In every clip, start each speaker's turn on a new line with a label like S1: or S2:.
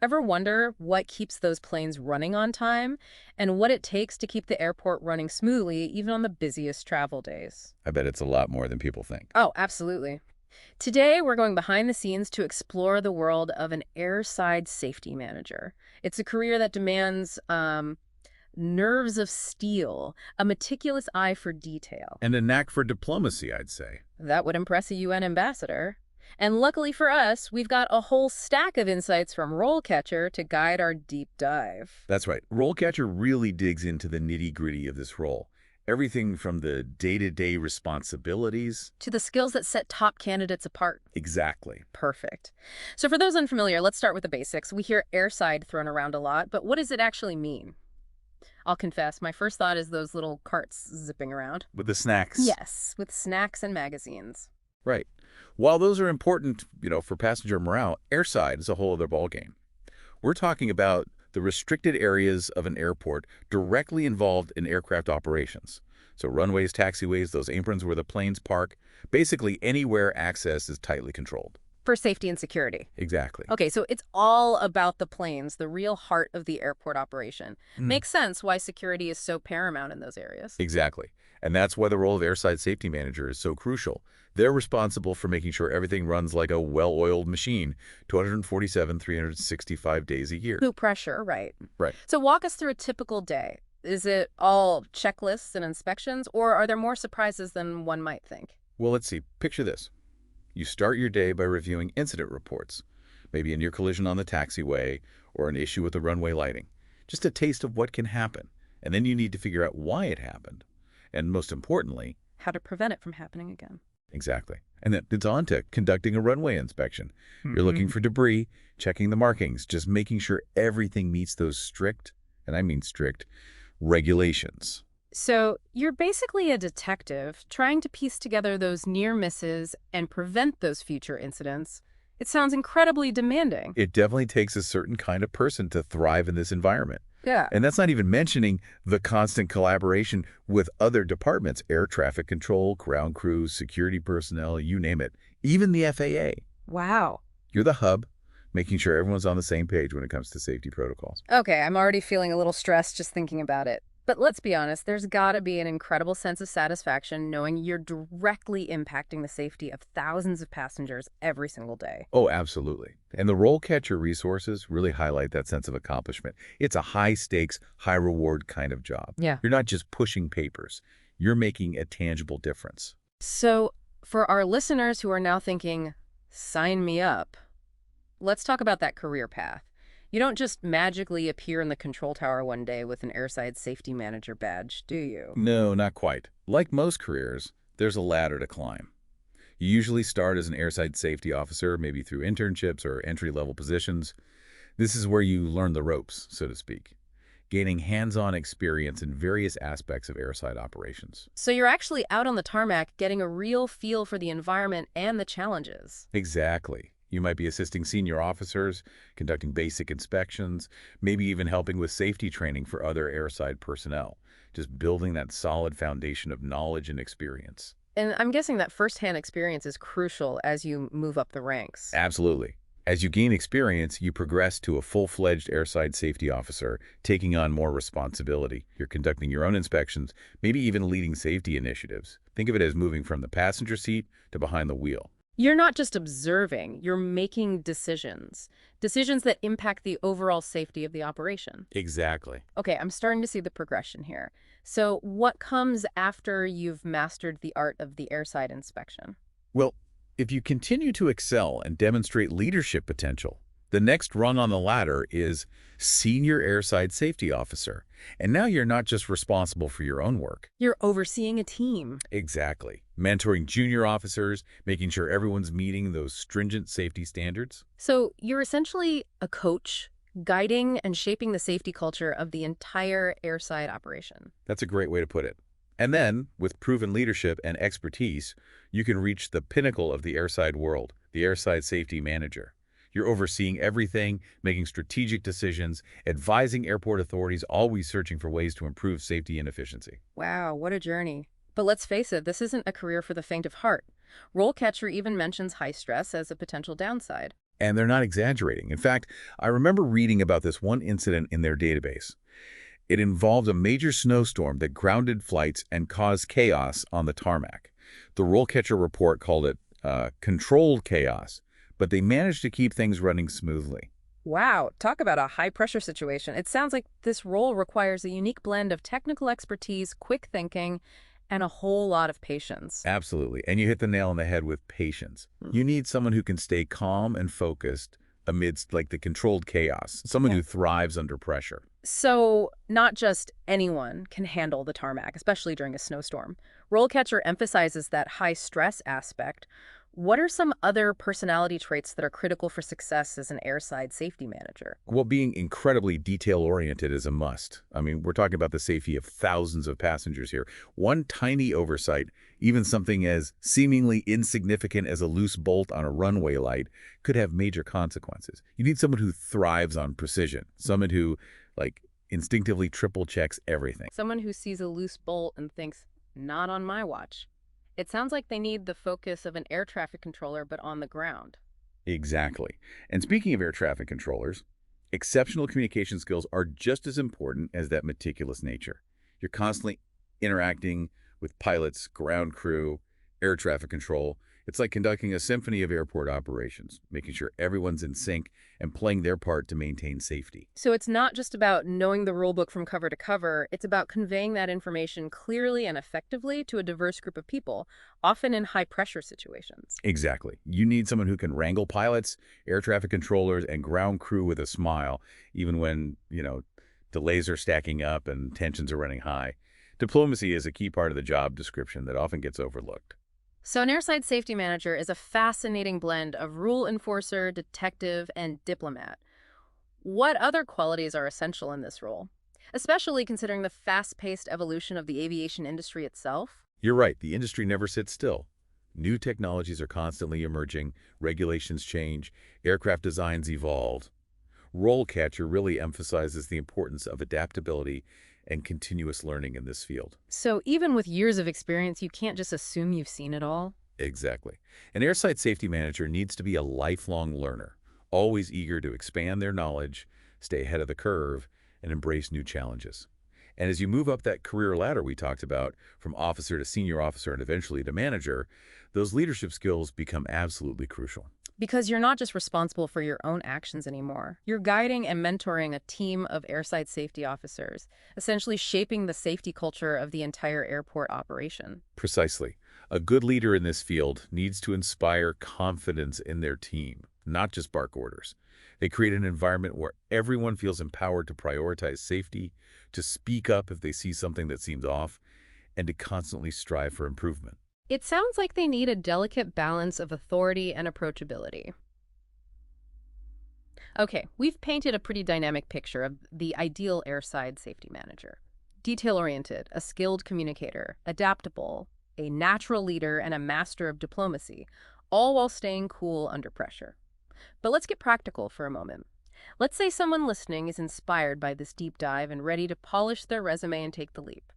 S1: Ever wonder what keeps those planes running on time and what it takes to keep the airport running smoothly even on the busiest travel days?
S2: I bet it's a lot more than people think.
S1: Oh, absolutely. Today, we're going behind the scenes to explore the world of an airside safety manager. It's a career that demands nerves of steel, a meticulous eye for detail.
S2: And a knack for diplomacy, I'd say.
S1: That would impress a UN ambassador. And luckily for us, we've got a whole stack of insights from RoleCatcher to guide our deep dive.
S2: That's right. RoleCatcher really digs into the nitty-gritty of this role. Everything from the day-to-day responsibilities.
S1: To the skills that set top candidates apart.
S2: Exactly.
S1: Perfect. So for those unfamiliar, let's start with the basics. We hear airside thrown around a lot, but what does it actually mean? I'll confess, my first thought is those little carts zipping around.
S2: With the snacks.
S1: Yes, with snacks and magazines.
S2: Right. While those are important, for passenger morale, airside is a whole other ballgame. We're talking about the restricted areas of an airport directly involved in aircraft operations. So runways, taxiways, those aprons where the planes park, basically anywhere access is tightly controlled.
S1: For safety and security.
S2: Exactly.
S1: Okay, so it's all about the planes, the real heart of the airport operation. Makes sense why security is so paramount in those areas.
S2: Exactly. And that's why the role of Airside Safety Manager is so crucial. They're responsible for making sure everything runs like a well-oiled machine, 247, 365 days a year.
S1: Who pressure, right.
S2: Right.
S1: So walk us through a typical day. Is it all checklists and inspections, or are there more surprises than one might think?
S2: Well, let's see. Picture this. You start your day by reviewing incident reports, maybe a near collision on the taxiway or an issue with the runway lighting. Just a taste of what can happen. And then you need to figure out why it happened. And most importantly,
S1: How to prevent it from happening again.
S2: exactly. And then it's on to conducting a runway inspection. You're looking for debris, checking the markings, just making sure everything meets those strict, and I mean strict, regulations.
S1: So you're basically a detective trying to piece together those near misses and prevent those future incidents. It sounds incredibly demanding.
S2: It definitely takes a certain kind of person to thrive in this environment.
S1: Yeah.
S2: And that's not even mentioning the constant collaboration with other departments, air traffic control, ground crews, security personnel, you name it, even the FAA.
S1: Wow.
S2: You're the hub, making sure everyone's on the same page when it comes to safety protocols.
S1: Okay, I'm already feeling a little stressed just thinking about it. But let's be honest, there's got to be an incredible sense of satisfaction knowing you're directly impacting the safety of thousands of passengers every single day.
S2: Oh, absolutely. And the RoleCatcher resources really highlight that sense of accomplishment. It's a high-stakes, high-reward kind of job.
S1: Yeah.
S2: You're not just pushing papers. You're making a tangible difference.
S1: So for our listeners who are now thinking, sign me up, let's talk about that career path. You don't just magically appear in the control tower one day with an Airside Safety Manager badge, do you?
S2: No, not quite. Like most careers, there's a ladder to climb. You usually start as an airside safety officer, maybe through internships or entry-level positions. This is where you learn the ropes, so to speak, gaining hands-on experience in various aspects of airside operations.
S1: So you're actually out on the tarmac getting a real feel for the environment and the challenges.
S2: Exactly. You might be assisting senior officers, conducting basic inspections, maybe even helping with safety training for other airside personnel, just building that solid foundation of knowledge and experience.
S1: And I'm guessing that firsthand experience is crucial as you move up the ranks.
S2: Absolutely. As you gain experience, you progress to a full-fledged airside safety officer, taking on more responsibility. You're conducting your own inspections, maybe even leading safety initiatives. Think of it as moving from the passenger seat to behind the wheel.
S1: You're not just observing, you're making decisions. Decisions that impact the overall safety of the operation.
S2: Exactly.
S1: Okay, I'm starting to see the progression here. So what comes after you've mastered the art of the airside inspection?
S2: Well, if you continue to excel and demonstrate leadership potential, the next rung on the ladder is Senior Airside Safety Officer. And now you're not just responsible for your own work.
S1: You're overseeing a team.
S2: Exactly. Mentoring junior officers, making sure everyone's meeting those stringent safety standards.
S1: So you're essentially a coach, guiding and shaping the safety culture of the entire airside operation.
S2: That's a great way to put it. And then, with proven leadership and expertise, you can reach the pinnacle of the airside world, the Airside Safety Manager. You're overseeing everything, making strategic decisions, advising airport authorities, always searching for ways to improve safety and efficiency.
S1: Wow, what a journey. But let's face it, this isn't a career for the faint of heart. RoleCatcher even mentions high stress as a potential downside.
S2: And they're not exaggerating. In fact, I remember reading about this one incident in their database. It involved a major snowstorm that grounded flights and caused chaos on the tarmac. The RoleCatcher report called it controlled chaos, but they managed to keep things running smoothly.
S1: Wow, talk about a high-pressure situation. It sounds like this role requires a unique blend of technical expertise, quick thinking, and a whole lot of patience.
S2: Absolutely. And you hit the nail on the head with patience.
S1: Hmm.
S2: You need someone who can stay calm and focused amidst like the controlled chaos, someone
S1: Yeah.
S2: who thrives under pressure.
S1: So, not just anyone can handle the tarmac, especially during a snowstorm. Rollcatcher emphasizes that high stress aspect. What are some other personality traits that are critical for success as an airside safety manager?
S2: Well, being incredibly detail-oriented is a must. I mean, we're talking about the safety of thousands of passengers here. One tiny oversight, even something as seemingly insignificant as a loose bolt on a runway light, could have major consequences. You need someone who thrives on precision, someone who, like, instinctively triple checks everything.
S1: Someone who sees a loose bolt and thinks, not on my watch. It sounds like they need the focus of an air traffic controller, but on the ground.
S2: Exactly. And speaking of air traffic controllers, exceptional communication skills are just as important as that meticulous nature. You're constantly interacting with pilots, ground crew, air traffic control. It's like conducting a symphony of airport operations, making sure everyone's in sync and playing their part to maintain safety.
S1: So it's not just about knowing the rule book from cover to cover, it's about conveying that information clearly and effectively to a diverse group of people, often in high pressure situations.
S2: Exactly. You need someone who can wrangle pilots, air traffic controllers, and ground crew with a smile, even when, delays are stacking up and tensions are running high. Diplomacy is a key part of the job description that often gets overlooked.
S1: So an airside safety manager is a fascinating blend of rule enforcer, detective, and diplomat. What other qualities are essential in this role? Especially considering the fast-paced evolution of the aviation industry itself?
S2: You're right, the industry never sits still. New technologies are constantly emerging, regulations change, aircraft designs evolve. RoleCatcher really emphasizes the importance of adaptability and continuous learning in this field.
S1: So even with years of experience, you can't just assume you've seen it all?
S2: Exactly. An airside safety manager needs to be a lifelong learner, always eager to expand their knowledge, stay ahead of the curve, and embrace new challenges. And as you move up that career ladder we talked about, from officer to senior officer and eventually to manager, those leadership skills become absolutely crucial.
S1: Because you're not just responsible for your own actions anymore. You're guiding and mentoring a team of airside safety officers, essentially shaping the safety culture of the entire airport operation.
S2: Precisely. A good leader in this field needs to inspire confidence in their team, not just bark orders. They create an environment where everyone feels empowered to prioritize safety, to speak up if they see something that seems off, and to constantly strive for improvement.
S1: It sounds like they need a delicate balance of authority and approachability. Okay, we've painted a pretty dynamic picture of the ideal airside safety manager. Detail-oriented, a skilled communicator, adaptable, a natural leader, and a master of diplomacy, all while staying cool under pressure. But let's get practical for a moment. Let's say someone listening is inspired by this deep dive and ready to polish their resume and take the leap.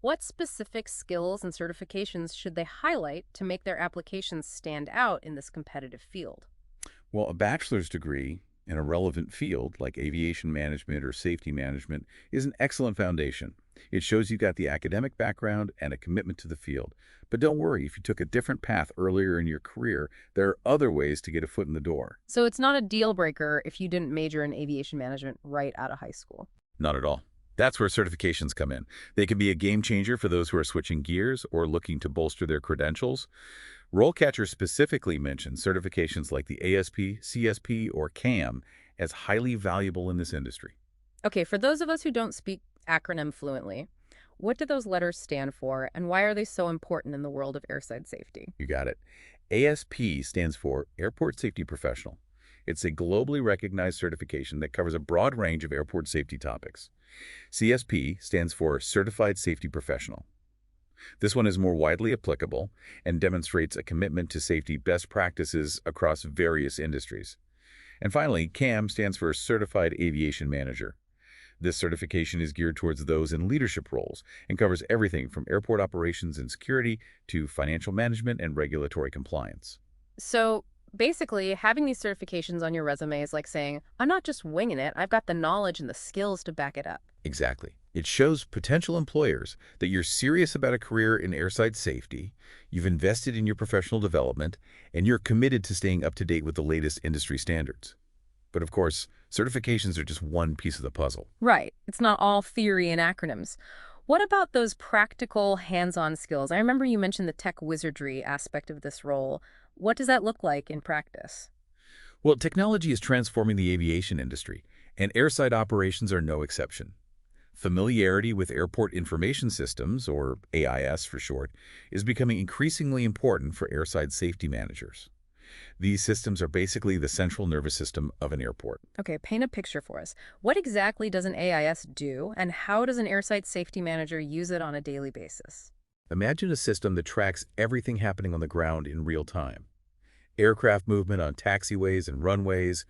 S1: What specific skills and certifications should they highlight to make their applications stand out in this competitive field?
S2: Well, a bachelor's degree in a relevant field like aviation management or safety management is an excellent foundation. It shows you got the academic background and a commitment to the field. But don't worry, if you took a different path earlier in your career, there are other ways to get a foot in the door.
S1: So it's not a deal breaker if you didn't major in aviation management right out of high school.
S2: Not at all. That's where certifications come in. They can be a game changer for those who are switching gears or looking to bolster their credentials. RoleCatcher specifically mentions certifications like the ASP, CSP, or CAM as highly valuable in this industry.
S1: Okay, for those of us who don't speak acronym fluently, what do those letters stand for and why are they so important in the world of airside safety?
S2: You got it. ASP stands for Airport Safety Professional. It's a globally recognized certification that covers a broad range of airport safety topics. CSP stands for Certified Safety Professional. This one is more widely applicable and demonstrates a commitment to safety best practices across various industries. And finally, CAM stands for Certified Aviation Manager. This certification is geared towards those in leadership roles and covers everything from airport operations and security to financial management and regulatory compliance.
S1: So basically, having these certifications on your resume is like saying, I'm not just winging it, I've got the knowledge and the skills to back it up.
S2: Exactly. It shows potential employers that you're serious about a career in airside safety, you've invested in your professional development, and you're committed to staying up to date with the latest industry standards. But of course, certifications are just one piece of the puzzle.
S1: Right. It's not all theory and acronyms. What about those practical hands-on skills? I remember you mentioned the tech wizardry aspect of this role. What does that look like in practice?
S2: Well, technology is transforming the aviation industry, and airside operations are no exception. Familiarity with airport information systems, or AIS for short, is becoming increasingly important for airside safety managers. These systems are basically the central nervous system of an airport.
S1: Okay, paint a picture for us. What exactly does an AIS do, and how does an airside safety manager use it on a daily basis?
S2: Imagine a system that tracks everything happening on the ground in real time. Aircraft movement on taxiways and runways,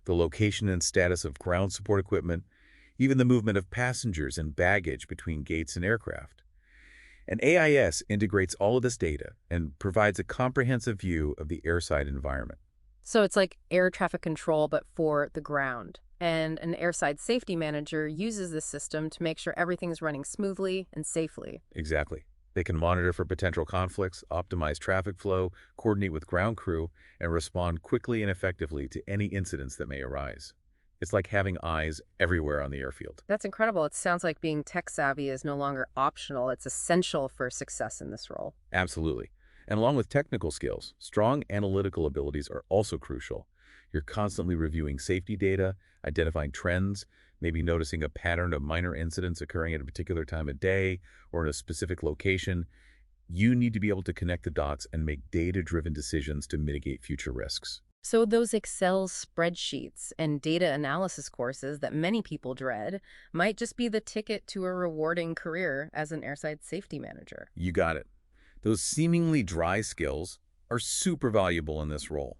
S2: the location and status of ground support equipment, even the movement of passengers and baggage between gates and aircraft. An AIS integrates all of this data and provides a comprehensive view of the airside environment.
S1: So it's like air traffic control, but for the ground. And an airside safety manager uses this system to make sure everything's running smoothly and safely.
S2: Exactly. They can monitor for potential conflicts, optimize traffic flow, coordinate with ground crew, and respond quickly and effectively to any incidents that may arise. It's like having eyes everywhere on the airfield.
S1: That's incredible. It sounds like being tech savvy is no longer optional. It's essential for success in this role.
S2: Absolutely. And along with technical skills, strong analytical abilities are also crucial. You're constantly reviewing safety data, identifying trends, maybe noticing a pattern of minor incidents occurring at a particular time of day or in a specific location. You need to be able to connect the dots and make data-driven decisions to mitigate future risks.
S1: So those Excel spreadsheets and data analysis courses that many people dread might just be the ticket to a rewarding career as an airside safety manager.
S2: You got it. Those seemingly dry skills are super valuable in this role.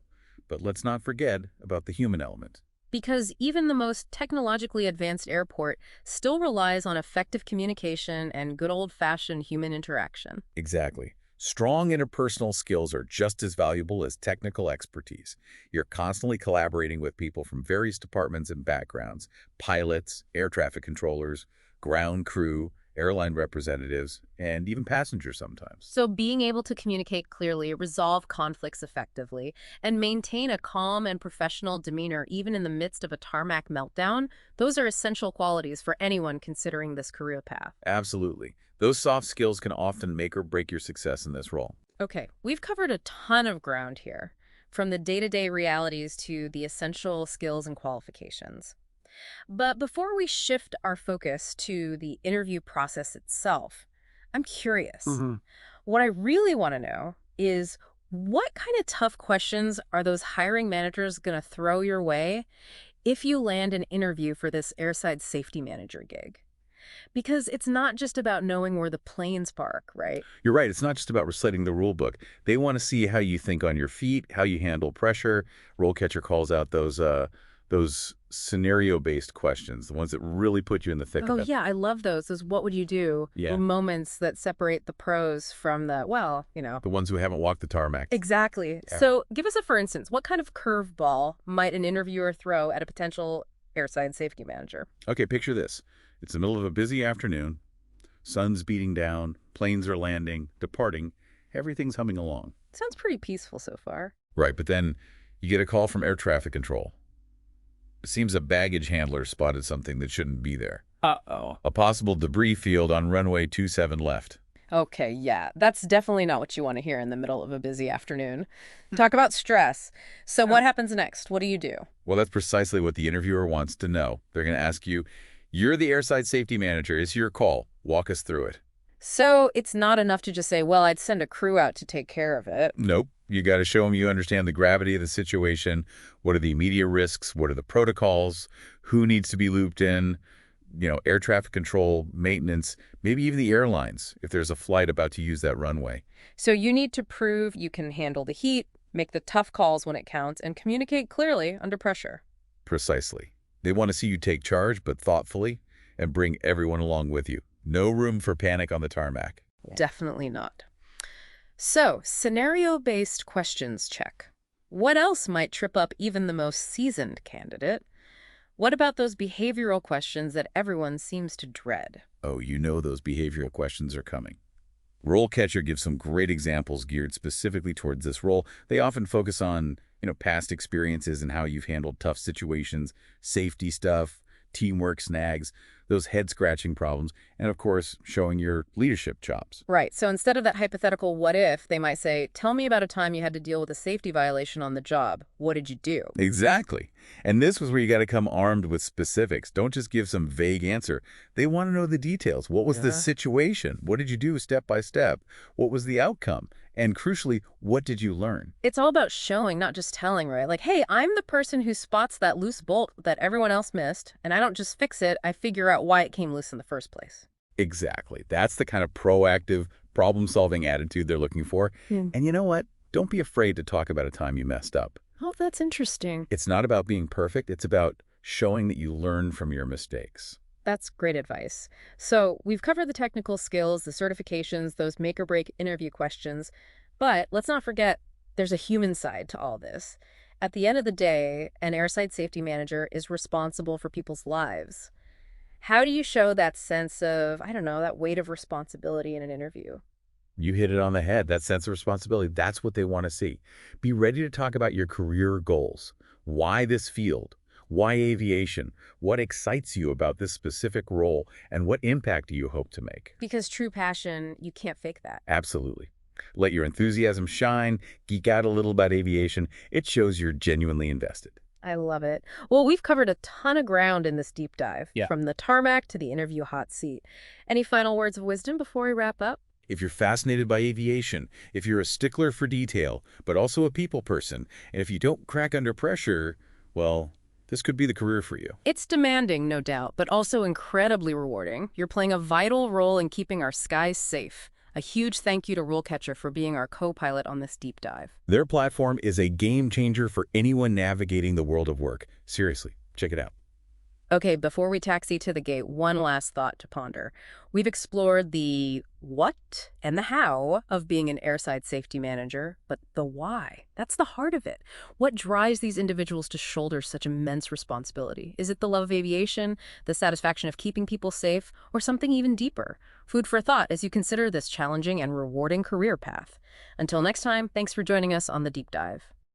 S2: But let's not forget about the human element.
S1: Because even the most technologically advanced airport still relies on effective communication and good old-fashioned human interaction.
S2: Exactly. Strong interpersonal skills are just as valuable as technical expertise. You're constantly collaborating with people from various departments and backgrounds, pilots, air traffic controllers, ground crew, airline representatives, and even passengers sometimes.
S1: So being able to communicate clearly, resolve conflicts effectively, and maintain a calm and professional demeanor even in the midst of a tarmac meltdown, those are essential qualities for anyone considering this career path.
S2: Absolutely. Those soft skills can often make or break your success in this role.
S1: Okay, we've covered a ton of ground here, from the day-to-day realities to the essential skills and qualifications. But before we shift our focus to the interview process itself, I'm curious.
S2: hmm
S1: What I really want to know is what kind of tough questions are those hiring managers going to throw your way if you land an interview for this airside safety manager gig? Because it's not just about knowing where the planes park, right?
S2: You're right. It's not just about reciting the rule book. They want to see how you think on your feet, how you handle pressure. RoleCatcher calls out those scenario-based questions, the ones that really put you in the thick
S1: Oh,
S2: of it.
S1: yeah, I love those. Those what would you do
S2: Yeah,
S1: moments that separate the pros from the,
S2: the ones who haven't walked the tarmac.
S1: Exactly.
S2: Yeah.
S1: So give us a for instance. What kind of curveball might an interviewer throw at a potential airside safety manager?
S2: Okay, picture this. It's the middle of a busy afternoon. Sun's beating down. Planes are landing, departing. Everything's humming along.
S1: Sounds pretty peaceful so far.
S2: Right, but then you get a call from air traffic control. It seems a baggage handler spotted something that shouldn't be there.
S1: Uh-oh.
S2: A possible debris field on runway 27 left.
S1: Okay, yeah, that's definitely not what you want to hear in the middle of a busy afternoon. Talk about stress. So what happens next? What do you do?
S2: Well, that's precisely what the interviewer wants to know. They're going to ask you, you're the airside safety manager. It's your call. Walk us through it.
S1: So it's not enough to just say, well, I'd send a crew out to take care of it.
S2: Nope. You got to show them you understand the gravity of the situation. What are the immediate risks? What are the protocols? Who needs to be looped in? Air traffic control, maintenance, maybe even the airlines if there's a flight about to use that runway.
S1: So you need to prove you can handle the heat, make the tough calls when it counts, and communicate clearly under pressure.
S2: Precisely. They want to see you take charge, but thoughtfully, and bring everyone along with you. No room for panic on the tarmac.
S1: Definitely not. So, scenario-based questions check. What else might trip up even the most seasoned candidate? What about those behavioral questions that everyone seems to dread?
S2: Oh, you know those behavioral questions are coming. RoleCatcher gives some great examples geared specifically towards this role. They often focus on, past experiences and how you've handled tough situations, safety stuff, teamwork snags, those head-scratching problems, and of course, showing your leadership chops.
S1: Right. So instead of that hypothetical what if, they might say, tell me about a time you had to deal with a safety violation on the job. What did you do?
S2: Exactly. And this was where you got to come armed with specifics. Don't just give some vague answer. They want to know the details. What was the
S1: Yeah.
S2: situation? What did you do step by step? What was the outcome? And crucially, what did you learn?
S1: It's all about showing, not just telling, right? Like, hey, I'm the person who spots that loose bolt that everyone else missed, and I don't just fix it, I figure out why it came loose in the first place.
S2: Exactly. That's the kind of proactive, problem-solving attitude they're looking for.
S1: Yeah.
S2: And you know what? Don't be afraid to talk about a time you messed up.
S1: Oh, that's interesting.
S2: It's not about being perfect. It's about showing that you learn from your mistakes.
S1: That's great advice. So we've covered the technical skills, the certifications, those make or break interview questions, but let's not forget there's a human side to all this. At the end of the day, an airside safety manager is responsible for people's lives. How do you show that sense of, I don't know, that weight of responsibility in an interview?
S2: You hit it on the head. That sense of responsibility, that's what they want to see. Be ready to talk about your career goals. Why this field? Why aviation? What excites you about this specific role? And what impact do you hope to make?
S1: Because true passion, you can't fake that.
S2: Absolutely. Let your enthusiasm shine, geek out a little about aviation. It shows you're genuinely invested.
S1: I love it. Well, we've covered a ton of ground in this deep dive,
S2: Yeah.
S1: from the tarmac to the interview hot seat. Any final words of wisdom before we wrap up?
S2: If you're fascinated by aviation, if you're a stickler for detail, but also a people person, and if you don't crack under pressure, well, this could be the career for you.
S1: It's demanding, no doubt, but also incredibly rewarding. You're playing a vital role in keeping our skies safe. A huge thank you to RoleCatcher for being our co-pilot on this deep dive.
S2: Their platform is a game changer for anyone navigating the world of work. Seriously, check it out.
S1: Okay, before we taxi to the gate, one last thought to ponder. We've explored the what and the how of being an airside safety manager, but the why, that's the heart of it. What drives these individuals to shoulder such immense responsibility? Is it the love of aviation, the satisfaction of keeping people safe, or something even deeper? Food for thought as you consider this challenging and rewarding career path. Until next time, thanks for joining us on The Deep Dive.